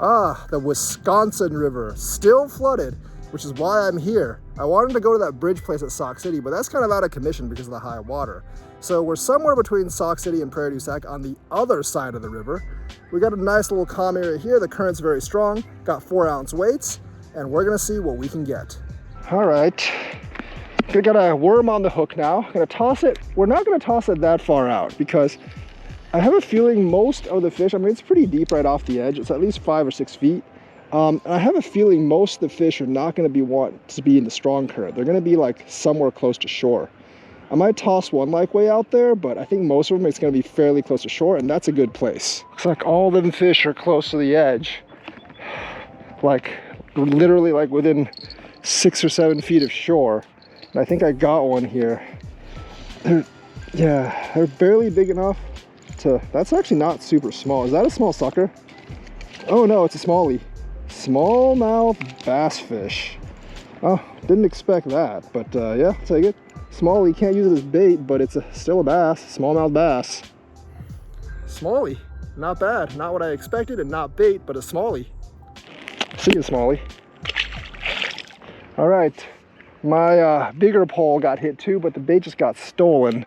Ah, the Wisconsin River, still flooded, which is why I'm here. I wanted to go to that bridge place at Sauk City, but that's kind of out of commission because of the high water. So we're somewhere between Sauk City and Prairie du Sac on the other side of the river. We got a nice little calm area here. The current's very strong, got 4-ounce weights, and we're gonna see what we can get. All right, we got a worm on the hook now. Gonna toss it. We're not gonna toss it that far out because I have a feeling most of the fish, I mean, it's pretty deep right off the edge. It's at least 5 or 6 feet. And I have a feeling most of the fish are not gonna want to be in the strong current. They're gonna be like somewhere close to shore. I might toss one like way out there, but I think most of them it's gonna be fairly close to shore, and that's a good place. Looks like all them fish are close to the edge. Like literally like within 6 or 7 feet of shore. And I think I got one here. They're barely big enough to, that's actually not super small. Is that a small sucker? Oh no, it's a smallie. Smallmouth bass fish. Oh, didn't expect that, but yeah, I'll take it. Smallie, can't use it as bait, but it's still a bass, smallmouth bass. Smallie, not bad. Not what I expected and not bait, but a smallie. See you, smallie. All right, my bigger pole got hit too, but the bait just got stolen.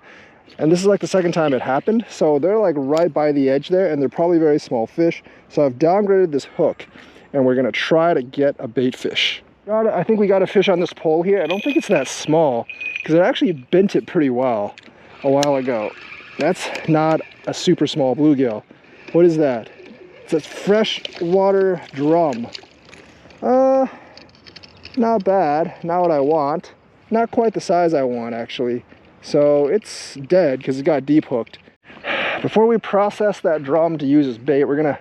And this is like the second time it happened. So they're like right by the edge there, and they're probably very small fish. So I've downgraded this hook, and we're gonna try to get a bait fish. I think we got a fish on this pole here. I don't think it's that small, because it actually bent it pretty well a while ago. That's not a super small bluegill. What is that? It's a freshwater drum. Not bad, not what I want. Not quite the size I want, actually. So it's dead because it got deep hooked. Before we process that drum to use as bait, we're gonna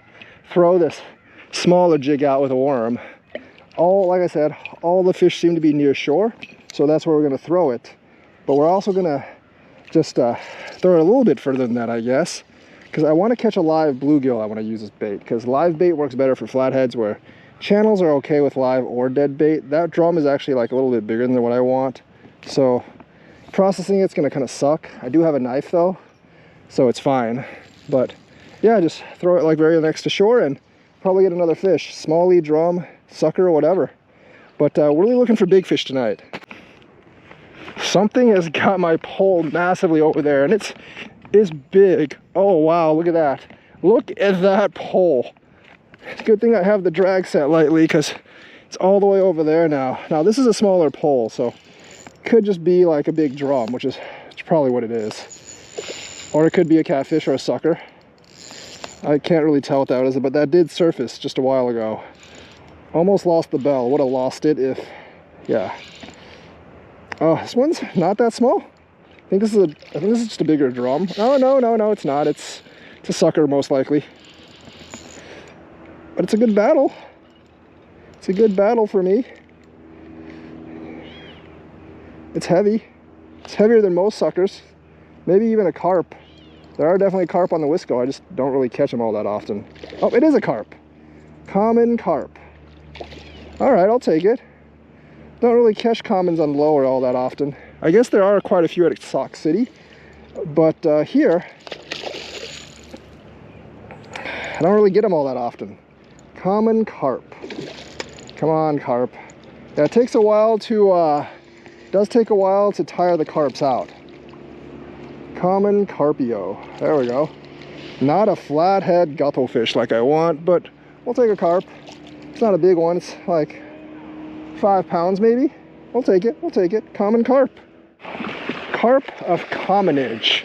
throw this smaller jig out with a worm. Like I said, all the fish seem to be near shore, so that's where we're gonna throw it. But we're also gonna just throw it a little bit further than that, I guess, because I want to catch a live bluegill. I want to use as bait because live bait works better for flatheads, where channels are okay with live or dead bait. That drum is actually like a little bit bigger than what I want, so processing it's gonna kind of suck. I do have a knife though, so it's fine. But yeah, just throw it like very next to shore and probably get another fish, smallie, drum, sucker, or whatever. But we're really looking for big fish tonight. Something has got my pole massively over there, and it's big. Oh wow, look at that. Look at that pole. It's a good thing I have the drag set lightly because it's all the way over there now. Now this is a smaller pole, so could just be like a big drum, which is probably what it is. Or it could be a catfish or a sucker. I can't really tell what that is, but that did surface just a while ago. Almost lost the bell. Would have lost it if, yeah. Oh, this one's not that small. I think this is just a bigger drum. Oh no, it's not. It's a sucker most likely. But it's a good battle. It's a good battle for me. It's heavy. It's heavier than most suckers. Maybe even a carp. There are definitely carp on the Wisco. I just don't really catch them all that often. Oh, it is a carp. Common carp. All right, I'll take it. Don't really catch commons on lower all that often. I guess there are quite a few at Sauk City, but here, I don't really get them all that often. Common carp. Come on, carp. Yeah, it takes a while to, does take a while to tire the carps out. Common carpio. There we go. Not a flathead gutto fish like I want, but we'll take a carp. It's not a big one. It's like 5 pounds maybe. We'll take it. We'll take it. Common carp. Carp of commonage.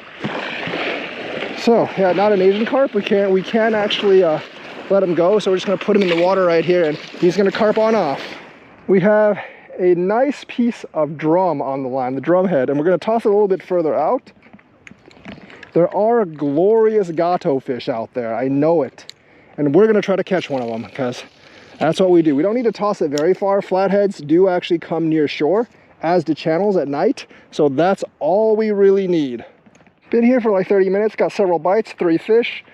So yeah, not an Asian carp. We can't actually let him go. So we're just gonna put him in the water right here, and he's gonna carp on off. We have a nice piece of drum on the line, the drum head, and we're gonna toss it a little bit further out. There are glorious gato fish out there, I know it. And we're gonna try to catch one of them because that's what we do. We don't need to toss it very far. Flatheads do actually come near shore, as do channels at night. So that's all we really need. Been here for like 30 minutes, got several bites, 3 fish.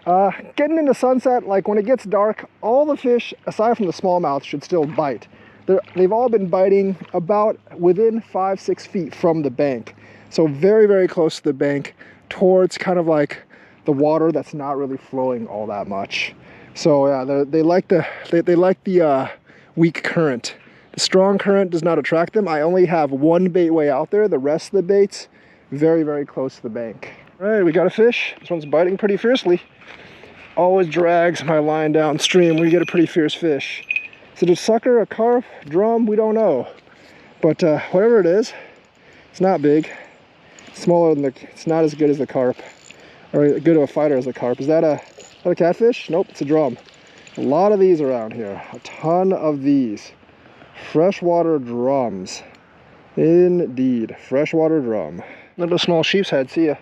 Getting into sunset, like when it gets dark, all the fish, aside from the smallmouth, should still bite. They've all been biting about within 5-6 feet from the bank. So very, very close to the bank, towards kind of like the water that's not really flowing all that much. So yeah, they like the weak current. The strong current does not attract them. I only have one bait way out there. The rest of the bait's very, very close to the bank. All right, we got a fish. This one's biting pretty fiercely. Always drags my line downstream when you get a pretty fierce fish. Is it a sucker, a carp, drum? We don't know. But whatever it is, it's not big. It's smaller than it's not as good as the carp, or good of a fighter as the carp. Is that a catfish? Nope, it's a drum. A lot of these around here. A ton of these. Freshwater drums. Indeed, freshwater drum. Little small sheep's head, see ya.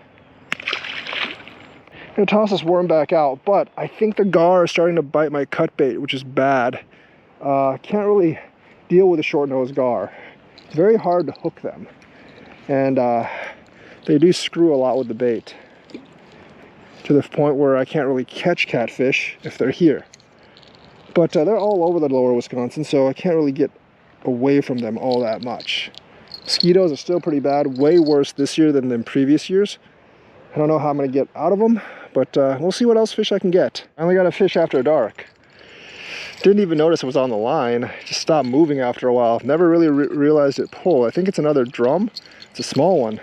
I'm gonna toss this worm back out, but I think the gar is starting to bite my cut bait, which is bad. Can't really deal with a short-nosed gar. It's very hard to hook them. And they do screw a lot with the bait, to the point where I can't really catch catfish if they're here. But they're all over the lower Wisconsin, so I can't really get away from them all that much. Mosquitoes are still pretty bad, way worse this year than in previous years. I don't know how I'm going to get out of them, but we'll see what else fish I can get. I only got a fish after dark. Didn't even notice it was on the line. It just stopped moving after a while. Never really realized it pulled. I think it's another drum. It's a small one.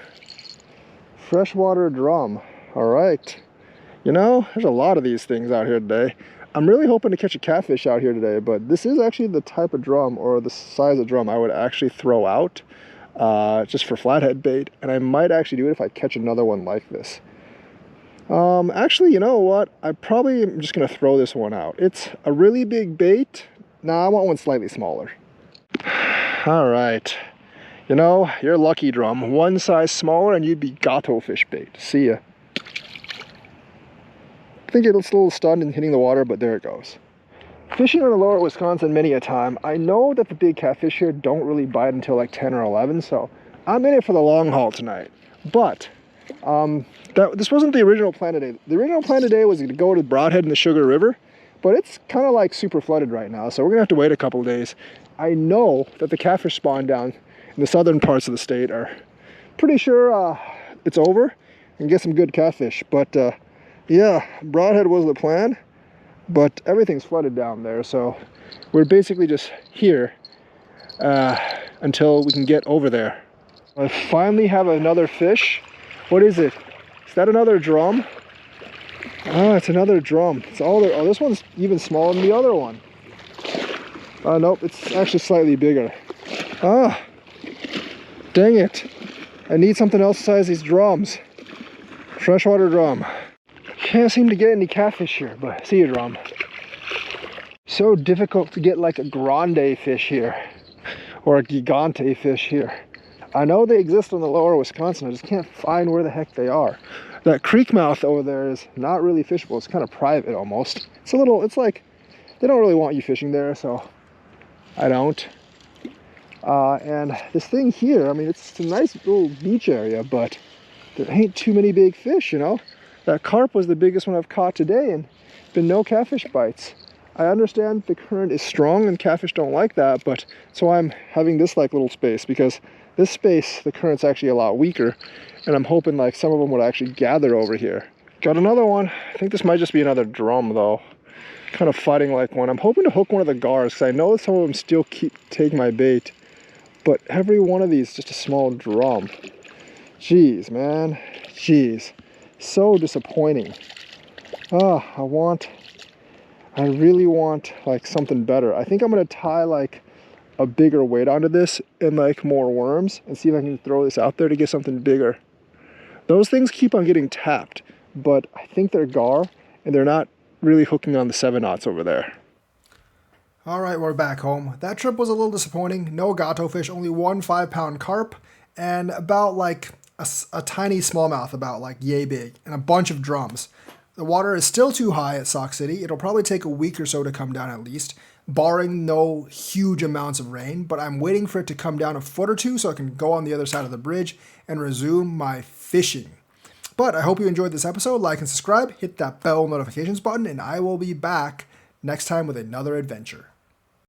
Freshwater drum. All right. You know, there's a lot of these things out here today. I'm really hoping to catch a catfish out here today, but this is actually the type of drum, or the size of drum I would actually throw out just for flathead bait, and I might actually do it if I catch another one like this. Actually, you know what? I probably am just going to throw this one out. It's a really big bait. Nah, I want one slightly smaller. All right. You know, you're lucky, drum. One size smaller and you'd be gato fish bait. See ya. I think it's a little stunned and hitting the water, but there it goes. Fishing on the lower Wisconsin many a time, I know that the big catfish here don't really bite until like 10 or 11, so I'm in it for the long haul tonight. But this wasn't the original plan today. The original plan today was to go to Broadhead in the Sugar River, but it's kind of like super flooded right now, so we're gonna have to wait a couple days. I know that the catfish spawn down in the southern parts of the state are pretty sure it's over and get some good catfish, but yeah, Broadhead was the plan, but everything's flooded down there, so we're basically just here until we can get over there. I finally have another fish. What is it? Is that another drum? Oh, it's another drum. It's all there. Oh, this one's even smaller than the other one. Nope, it's actually slightly bigger. Ah, dang it. I need something else besides these drums. Freshwater drum. Can't seem to get any catfish here, but see you, drum. So difficult to get like a grande fish here, or a gigante fish here. I know they exist on the lower Wisconsin, I just can't find where the heck they are. That creek mouth over there is not really fishable, it's kind of private almost. It's like, they don't really want you fishing there, so I don't. And this thing here, I mean, it's a nice little beach area, but there ain't too many big fish, you know? That carp was the biggest one I've caught today, and been no catfish bites. I understand the current is strong and catfish don't like that, but so I'm having this like little space, because this space, the current's actually a lot weaker, and I'm hoping like some of them would actually gather over here. Got another one. I think this might just be another drum though. Kind of fighting like one. I'm hoping to hook one of the gars, because I know some of them still keep taking my bait, but every one of these is just a small drum. Jeez, man. Jeez. So disappointing. I really want like something better. I think I'm gonna tie like a bigger weight onto this and like more worms and see if I can throw this out there to get something bigger. Those things keep on getting tapped, but I think they're gar and they're not really hooking on the 7/0 over there. All right, we're back home. That trip was a little disappointing. No gato fish, only one 5-pound carp and about like a tiny smallmouth, about like yay big, and a bunch of drums. The water is still too high at Sauk City. It'll probably take a week or so to come down at least, barring no huge amounts of rain, but I'm waiting for it to come down a foot or two so I can go on the other side of the bridge and resume my fishing. But I hope you enjoyed this episode. Like and subscribe, hit that bell notifications button, and I will be back next time with another adventure.